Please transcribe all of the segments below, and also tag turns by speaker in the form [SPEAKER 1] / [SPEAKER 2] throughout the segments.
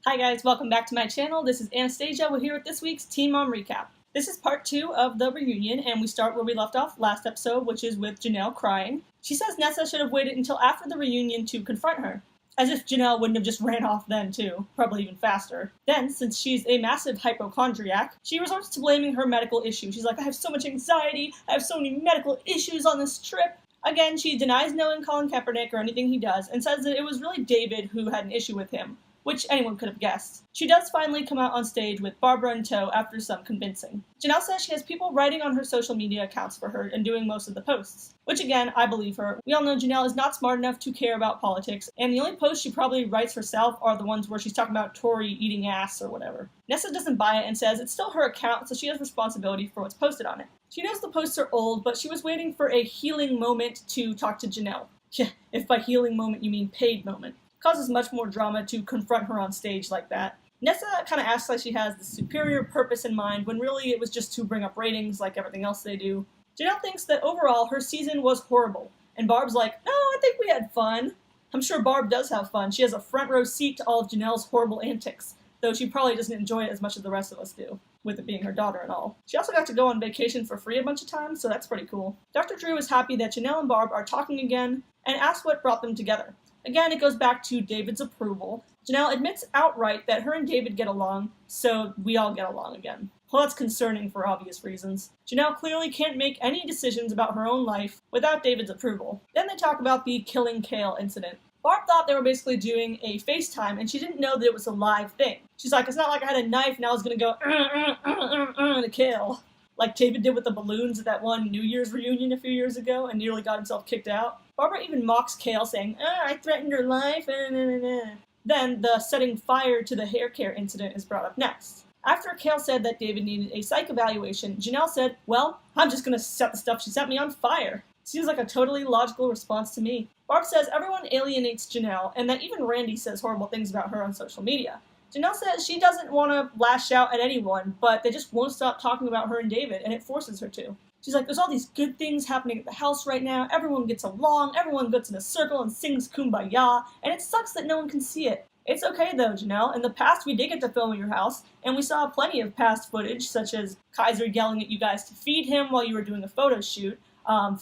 [SPEAKER 1] Hi guys, welcome back to my channel. This is Anastasia. We're here with this week's Teen Mom Recap. This is part 2 of the reunion, and we start where we left off last episode, which is with Jenelle crying. She says Nessa should have waited until after the reunion to confront her, as if Jenelle wouldn't have just ran off then too, probably even faster. Then, since she's a massive hypochondriac, she resorts to blaming her medical issue. She's like, I have so much anxiety, I have so many medical issues on this trip. Again, she denies knowing Colin Kaepernick or anything he does, and says that it was really David who had an issue with him, which anyone could have guessed. She does finally come out on stage with Barbara in tow after some convincing. Jenelle says she has people writing on her social media accounts for her and doing most of the posts, which again, I believe her. We all know Jenelle is not smart enough to care about politics, and the only posts she probably writes herself are the ones where she's talking about Tory eating ass or whatever. Nessa doesn't buy it and says it's still her account, so she has responsibility for what's posted on it. She knows the posts are old, but she was waiting for a healing moment to talk to Jenelle. Yeah, if by healing moment you mean paid moment. Causes much more drama to confront her on stage like that. Nessa kind of acts like she has the superior purpose in mind when really it was just to bring up ratings like everything else they do. Jenelle thinks that overall her season was horrible, and Barb's like, no, I think we had fun. I'm sure Barb does have fun. She has a front row seat to all of Janelle's horrible antics, though she probably doesn't enjoy it as much as the rest of us do, with it being her daughter and all. She also got to go on vacation for free a bunch of times, so that's pretty cool. Dr. Drew is happy that Jenelle and Barb are talking again, and asks what brought them together. Again, it goes back to David's approval. Jenelle admits outright that her and David get along, so we all get along again. Well, that's concerning for obvious reasons. Jenelle clearly can't make any decisions about her own life without David's approval. Then they talk about the killing Kale incident. Barb thought they were basically doing a FaceTime, and she didn't know that it was a live thing. She's like, it's not like I had a knife and I was gonna go to Kale, like David did with the balloons at that one New Year's reunion a few years ago and nearly got himself kicked out. Barbara even mocks Kale, saying, I threatened her life, Then the setting fire to the hair care incident is brought up next. After Kale said that David needed a psych evaluation, Jenelle said, well, I'm just gonna set the stuff she sent me on fire. Seems like a totally logical response to me. Barb says everyone alienates Jenelle, and that even Randy says horrible things about her on social media. Jenelle says she doesn't want to lash out at anyone, but they just won't stop talking about her and David, and it forces her to. She's like, there's all these good things happening at the house right now, everyone gets along, everyone gets in a circle and sings Kumbaya, and it sucks that no one can see it. It's okay though, Jenelle. In the past, we did get to film at your house, and we saw plenty of past footage, such as Kaiser yelling at you guys to feed him while you were doing a photo shoot,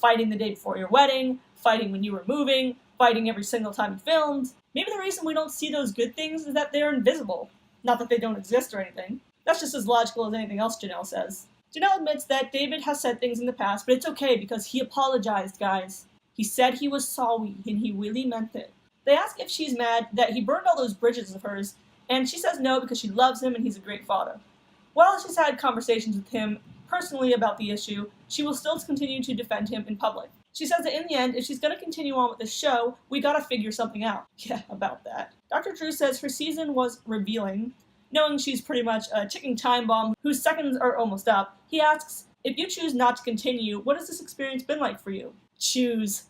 [SPEAKER 1] fighting the day before your wedding, fighting when you were moving, fighting every single time you filmed. Maybe the reason we don't see those good things is that they're invisible. Not that they don't exist or anything. That's just as logical as anything else Jenelle says. Jenelle admits that David has said things in the past, but it's okay because he apologized, guys. He said he was sorry, and he really meant it. They ask if she's mad that he burned all those bridges of hers, and she says no because she loves him and he's a great father. While she's had conversations with him personally about the issue, she will still continue to defend him in public. She says that in the end, if she's going to continue on with the show, we gotta figure something out. Yeah, about that. Dr. Drew says her season was revealing. Knowing she's pretty much a ticking time bomb whose seconds are almost up, he asks, if you choose not to continue, what has this experience been like for you? Choose.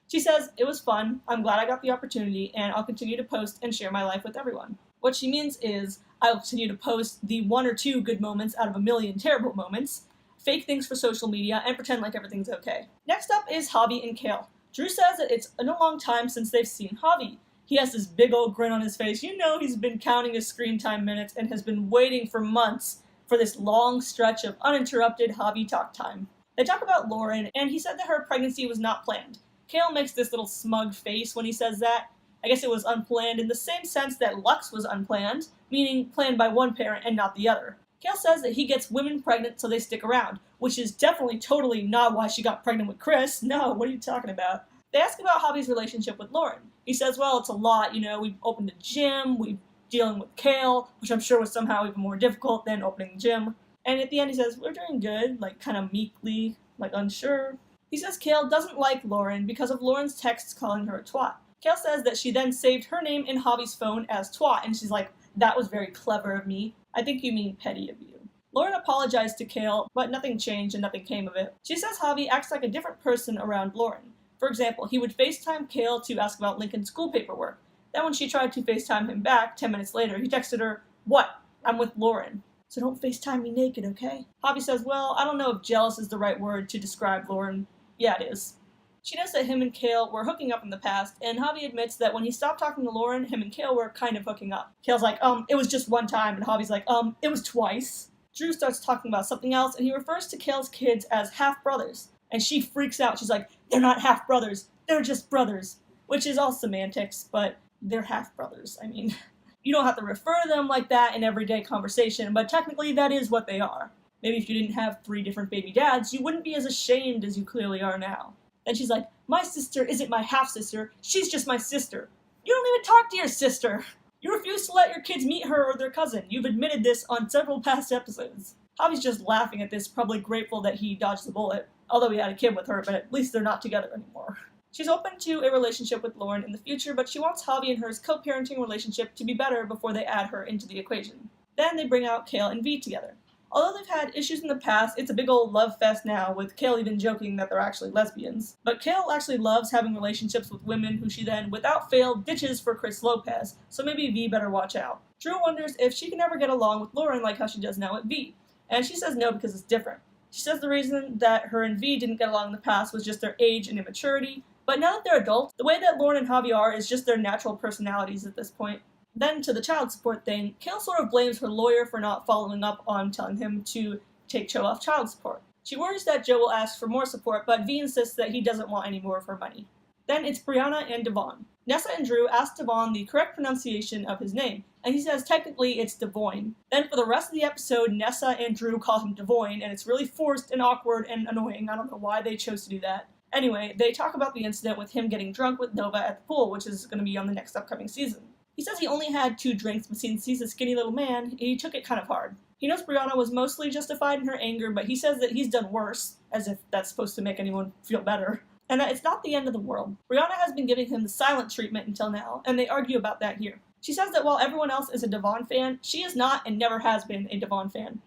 [SPEAKER 1] She says, it was fun, I'm glad I got the opportunity, and I'll continue to post and share my life with everyone. What she means is, I'll continue to post the 1 or 2 good moments out of a million terrible moments, fake things for social media, and pretend like everything's okay. Next up is Javi and Kale. Drew says that it's been a long time since they've seen Javi. He has this big old grin on his face. You know he's been counting his screen time minutes and has been waiting for months for this long stretch of uninterrupted Javi talk time. They talk about Lauren, and he said that her pregnancy was not planned. Kale makes this little smug face when he says that. I guess it was unplanned in the same sense that Lux was unplanned, meaning planned by one parent and not the other. Kale says that he gets women pregnant so they stick around, which is definitely totally not why she got pregnant with Chris. No, what are you talking about? They ask about Javi's relationship with Lauren. He says, well, it's a lot, we've opened a gym, we're dealing with Kale, which I'm sure was somehow even more difficult than opening the gym. And at the end he says, we're doing good, kind of meekly, unsure. He says Kale doesn't like Lauren because of Lauren's texts calling her a twat. Kale says that she then saved her name in Javi's phone as twat, and she's like, that was very clever of me. I think you mean petty of you. Lauren apologized to Kale, but nothing changed and nothing came of it. She says Javi acts like a different person around Lauren. For example, he would FaceTime Kale to ask about Lincoln's school paperwork. Then when she tried to FaceTime him back 10 minutes later, he texted her, what? I'm with Lauren. So don't FaceTime me naked, okay? Javi says, well, I don't know if jealous is the right word to describe Lauren. Yeah, it is. She knows that him and Kail were hooking up in the past, and Javi admits that when he stopped talking to Lauren, him and Kail were kind of hooking up. Kail's like, it was just one time, and Javi's like, it was twice. Drew starts talking about something else, and he refers to Kail's kids as half-brothers. And she freaks out. She's like, they're not half-brothers, they're just brothers. Which is all semantics, but they're half-brothers. I mean, you don't have to refer to them like that in everyday conversation, but technically that is what they are. Maybe if you didn't have 3 different baby dads, you wouldn't be as ashamed as you clearly are now. Then she's like, my sister isn't my half-sister, she's just my sister. You don't even talk to your sister. You refuse to let your kids meet her or their cousin. You've admitted this on several past episodes. Javi's just laughing at this, probably grateful that he dodged the bullet. Although he had a kid with her, but at least they're not together anymore. She's open to a relationship with Lauren in the future, but she wants Javi and her's co-parenting relationship to be better before they add her into the equation. Then they bring out Kail and Vee together. Although they've had issues in the past, it's a big old love fest now, with Kail even joking that they're actually lesbians. But Kail actually loves having relationships with women who she then, without fail, ditches for Chris Lopez, so maybe Vee better watch out. Drew wonders if she can ever get along with Lauren like how she does now with Vee, and she says no because it's different. She says the reason that her and Vee didn't get along in the past was just their age and immaturity, but now that they're adults, the way that Lauren and Javi are is just their natural personalities at this point. Then to the child support thing, Kail sort of blames her lawyer for not following up on telling him to take Joe off child support. She worries that Joe will ask for more support, but Vee insists that he doesn't want any more of her money. Then it's Briana and Devoin. Nessa and Drew ask Devoin the correct pronunciation of his name, and he says technically it's Devoin. Then for the rest of the episode, Nessa and Drew call him Devoin, and it's really forced and awkward and annoying. I don't know why they chose to do that. Anyway, they talk about the incident with him getting drunk with Nova at the pool, which is going to be on the next upcoming season. He says he only had 2 drinks, but since he's a skinny little man, he took it kind of hard. He knows Briana was mostly justified in her anger, but he says that he's done worse, as if that's supposed to make anyone feel better, and that it's not the end of the world. Briana has been giving him the silent treatment until now, and they argue about that here. She says that while everyone else is a Devoin fan, she is not and never has been a Devoin fan.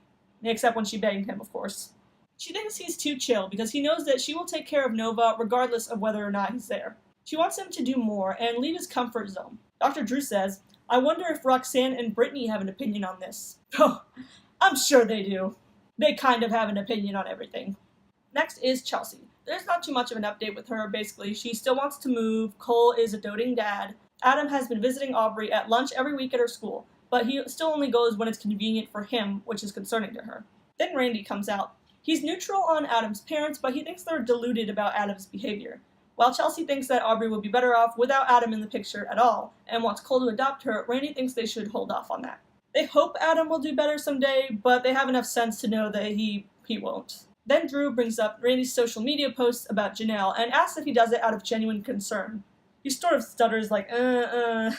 [SPEAKER 1] Except when she begged him, of course. She thinks he's too chill because he knows that she will take care of Nova regardless of whether or not he's there. She wants him to do more and leave his comfort zone. Dr. Drew says, I wonder if Roxanne and Brittany have an opinion on this. Oh, I'm sure they do. They kind of have an opinion on everything. Next is Chelsea. There's not too much of an update with her, basically. She still wants to move, Cole is a doting dad, Adam has been visiting Aubrey at lunch every week at her school, but he still only goes when it's convenient for him, which is concerning to her. Then Randy comes out. He's neutral on Adam's parents, but he thinks they're deluded about Adam's behavior. While Chelsea thinks that Aubrey would be better off without Adam in the picture at all, and wants Cole to adopt her, Randy thinks they should hold off on that. They hope Adam will do better someday, but they have enough sense to know that he won't. Then Drew brings up Randy's social media posts about Jenelle and asks if he does it out of genuine concern. He sort of stutters like, I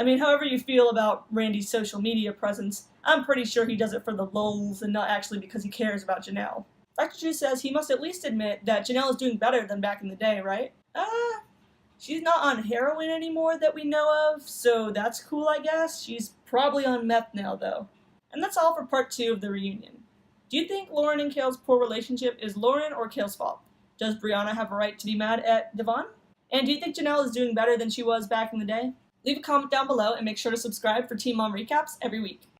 [SPEAKER 1] mean, however you feel about Randy's social media presence, I'm pretty sure he does it for the lulz and not actually because he cares about Jenelle. Dr. Drew says he must at least admit that Jenelle is doing better than back in the day, right? She's not on heroin anymore that we know of, so that's cool, I guess. She's probably on meth now, though. And that's all for part 2 of the reunion. Do you think Lauren and Kail's poor relationship is Lauren or Kail's fault? Does Briana have a right to be mad at Devoin? And do you think Jenelle is doing better than she was back in the day? Leave a comment down below and make sure to subscribe for Teen Mom Recaps every week.